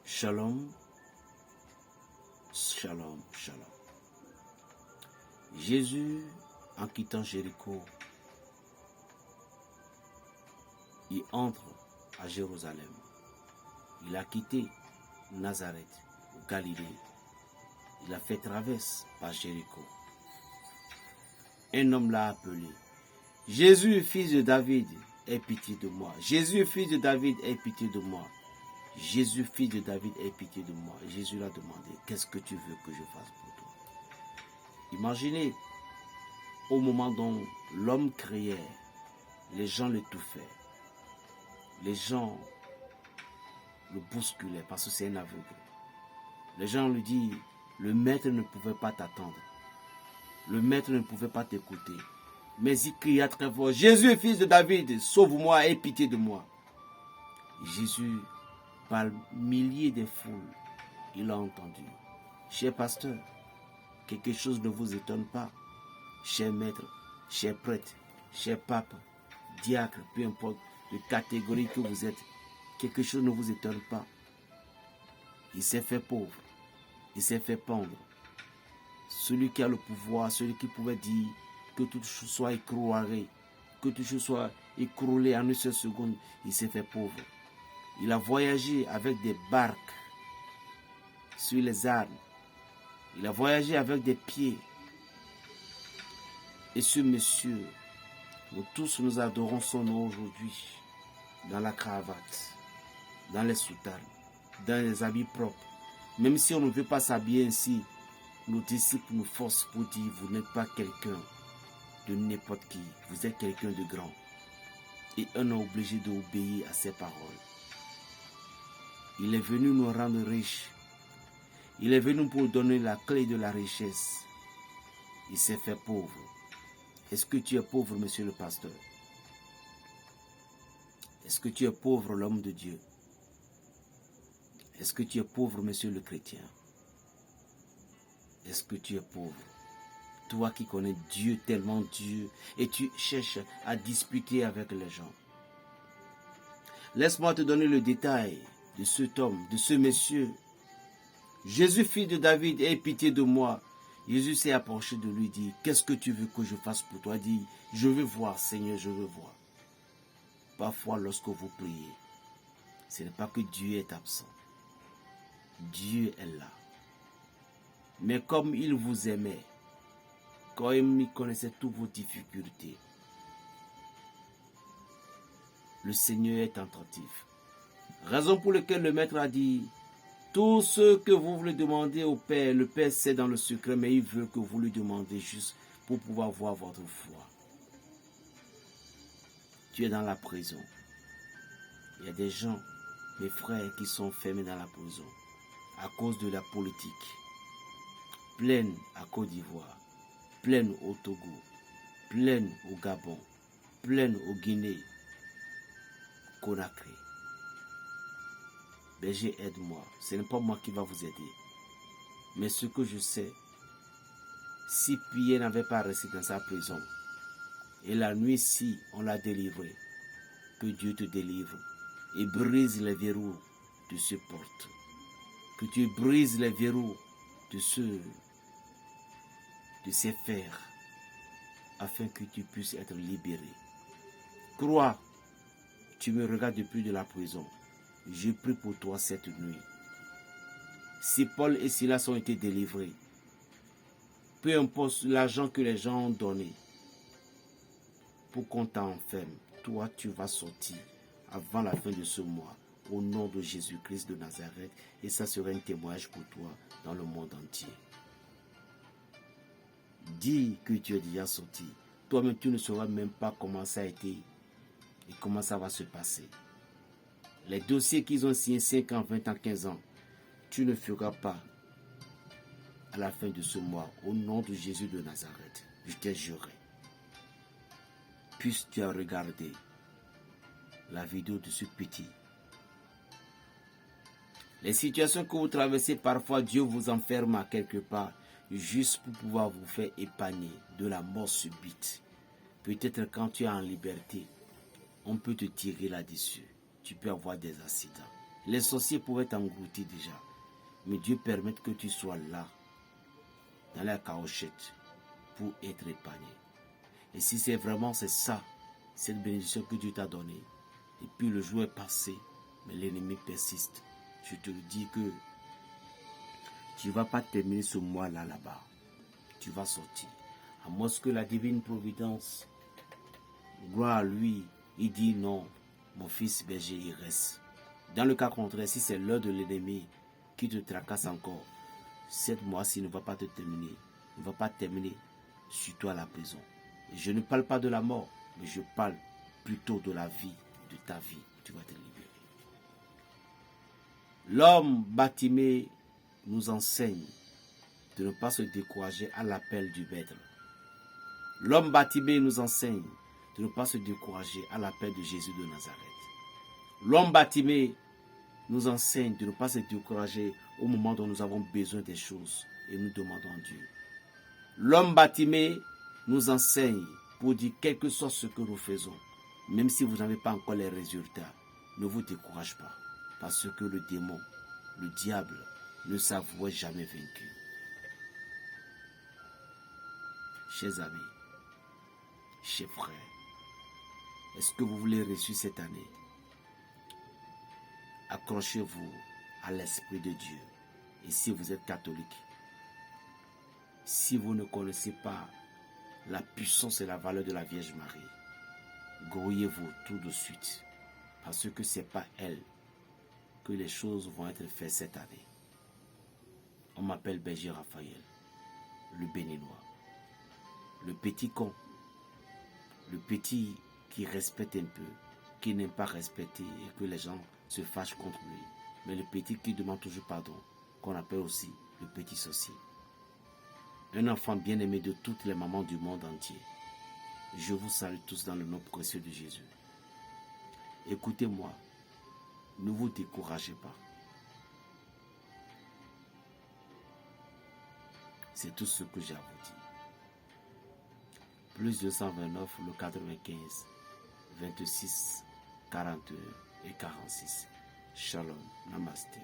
Shalom, shalom, shalom. Jésus, en quittant Jéricho, il entre à Jérusalem. Il a quitté Nazareth, au Galilée. Il a fait traverse par Jéricho. Un homme l'a appelé. Jésus, fils de David, aie pitié de moi. Jésus, fils de David, aie pitié de moi. Jésus, fils de David, aie pitié de moi. Jésus l'a demandé, qu'est-ce que tu veux que je fasse pour toi? Imaginez, au moment dont l'homme criait, les gens l'étouffaient. Les gens le bousculaient parce que c'est un aveugle. Les gens lui disent, le maître ne pouvait pas t'attendre. Le maître ne pouvait pas t'écouter. Mais il cria très fort, Jésus, fils de David, sauve-moi, aie pitié de moi. Jésus, par milliers de foules, il a entendu. Cher pasteur, quelque chose ne vous étonne pas. Cher maître, cher prêtre, cher pape, diacre, peu importe de catégorie que vous êtes, quelque chose ne vous étonne pas. Il s'est fait pauvre, il s'est fait pendre. Celui qui a le pouvoir, celui qui pouvait dire que toute chose soit écroulée, que toute chose soit écroulée en une seule seconde, il s'est fait pauvre. Il a voyagé avec des barques sur les arbres. Il a voyagé avec des pieds. Et ce monsieur, nous tous nous adorons son nom aujourd'hui, dans la cravate, dans les soutanes, dans les habits propres. Même si on ne veut pas s'habiller ainsi, nos disciples nous forcent pour dire, vous n'êtes pas quelqu'un de n'importe qui, vous êtes quelqu'un de grand. Et on est obligé d'obéir à ses paroles. Il est venu nous rendre riches. Il est venu pour donner la clé de la richesse. Il s'est fait pauvre. Est-ce que tu es pauvre, monsieur le pasteur? Est-ce que tu es pauvre, l'homme de Dieu? Est-ce que tu es pauvre, monsieur le chrétien? Est-ce que tu es pauvre? Toi qui connais Dieu, tellement Dieu, et tu cherches à disputer avec les gens. Laisse-moi te donner le détail de cet homme, de ce monsieur. Jésus, fils de David, aie pitié de moi. Jésus s'est approché de lui et dit, qu'est-ce que tu veux que je fasse pour toi? Il dit, je veux voir, Seigneur, je veux voir. Parfois, lorsque vous priez, ce n'est pas que Dieu est absent. Dieu est là. Mais comme il vous aimait, comme il connaissait toutes vos difficultés, le Seigneur est attentif. Raison pour laquelle le Maître a dit, tout ce que vous voulez demander au Père, le Père sait dans le secret, mais il veut que vous lui demandez juste pour pouvoir voir votre foi. Tu es dans la prison. Il y a des gens, mes frères, qui sont fermés dans la prison à cause de la politique. Pleine à Côte d'Ivoire, pleine au Togo, pleine au Gabon, pleine au Guinée, Conakry. Berger, aide-moi. Ce n'est pas moi qui va vous aider. Mais ce que je sais, si Pierre n'avait pas resté dans sa prison, et la nuit, si on l'a délivré, que Dieu te délivre et brise les verrous de ce porte. Que tu brises les verrous de ces fers, afin que tu puisses être libéré. Crois, tu me regardes depuis de la prison. Je prie pour toi cette nuit. Si Paul et Silas ont été délivrés, peu importe l'argent que les gens ont donné pour qu'on t'enferme, toi tu vas sortir avant la fin de ce mois au nom de Jésus-Christ de Nazareth, et ça sera un témoignage pour toi dans le monde entier. Dis que tu es déjà sorti. Toi-même tu ne sauras même pas comment ça a été et comment ça va se passer. Les dossiers qu'ils ont signés 5 ans, 20 ans, 15 ans, tu ne feras pas à la fin de ce mois, au nom de Jésus de Nazareth. Je t'ai juré. Puisque tu as regardé la vidéo de ce petit. Les situations que vous traversez, parfois Dieu vous enferme à quelque part, juste pour pouvoir vous faire épargner de la mort subite. Peut-être quand tu es en liberté, on peut te tirer là-dessus. Tu peux avoir des accidents. Les sorciers pouvaient t'engloutir déjà. Mais Dieu permet que tu sois là, dans la caochette, pour être épargné. Et si c'est vraiment ça, cette bénédiction que Dieu t'a donnée, et puis le jour est passé, mais l'ennemi persiste, je te le dis que tu ne vas pas terminer ce mois-là là-bas. Tu vas sortir. À moins que la divine providence, gloire à lui, il dit non, mon fils berger, il reste. Dans le cas contraire, si c'est l'heure de l'ennemi qui te tracasse encore, cette mois-ci ne va pas te terminer. Ne va pas terminer sur toi à la prison. Et je ne parle pas de la mort, mais je parle plutôt de la vie, de ta vie. Tu vas te libérer. L'homme Bartimée nous enseigne de ne pas se décourager à l'appel du maître. L'homme Bartimée nous enseigne de ne pas se décourager à l'appel de Jésus de Nazareth. L'homme Bartimée nous enseigne de ne pas se décourager au moment où nous avons besoin des choses et nous demandons à Dieu. L'homme Bartimée nous enseigne pour dire quel que soit ce que nous faisons, même si vous n'avez pas encore les résultats, ne vous découragez pas, parce que le démon, le diable, ne s'avouait jamais vaincu. Chers amis, chers frères, est-ce que vous voulez réussir cette année? Accrochez-vous à l'Esprit de Dieu. Et si vous êtes catholique, si vous ne connaissez pas la puissance et la valeur de la Vierge Marie, grouillez-vous tout de suite. Parce que ce n'est pas elle que les choses vont être faites cette année. On m'appelle Berger Raphaël, le béninois, le petit con, le petit qui respecte un peu, qui n'aime pas respecter et que les gens se fâchent contre lui. Mais le petit qui demande toujours pardon, qu'on appelle aussi le petit sorcier. Un enfant bien-aimé de toutes les mamans du monde entier. Je vous salue tous dans le nom précieux de Jésus. Écoutez-moi, ne vous découragez pas. C'est tout ce que j'ai à vous dire. Plus 229, le 95, 26, 42 et 46. Shalom, namasté.